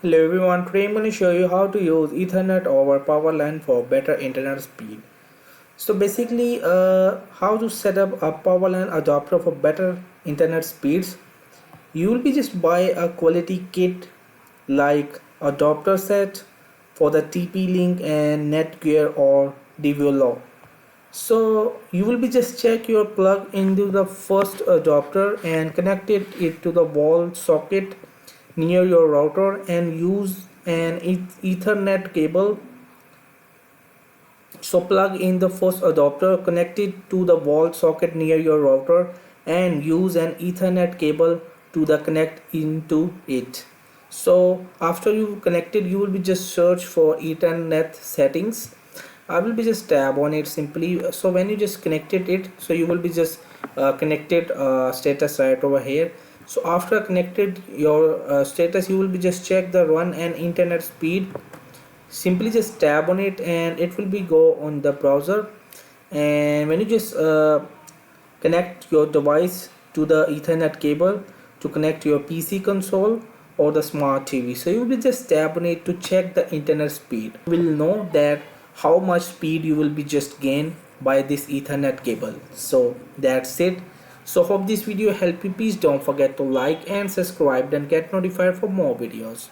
Hello everyone, today I'm going to show you how to use Ethernet over Powerline for better internet speed. So basically, how to set up a Powerline adapter for better internet speeds. You will be just buy a quality kit like adapter set for the TP-Link and Netgear or Devolo. So you will be just check your plug into the first adapter and connect it to the wall socket near your router and use an Ethernet cable. So plug in the first adapter, connect it to the wall socket near your router and use an Ethernet cable to the connect into it. So after you connected, you will be just search for Ethernet settings. I will be just tab on it simply. So when you just connected it, so you will be just connected status right over here. So after connected your status, you will be just check the run and internet speed. Simply just tab on it and it will be go on the browser. And when you just connect your device to the Ethernet cable to connect your PC console or the smart TV, so you will just tap on it to check the internet speed. You will know that how much speed you will be just gain by this Ethernet cable. So that's it. So hope this video helped you. Please don't forget to like and subscribe and get notified for more videos.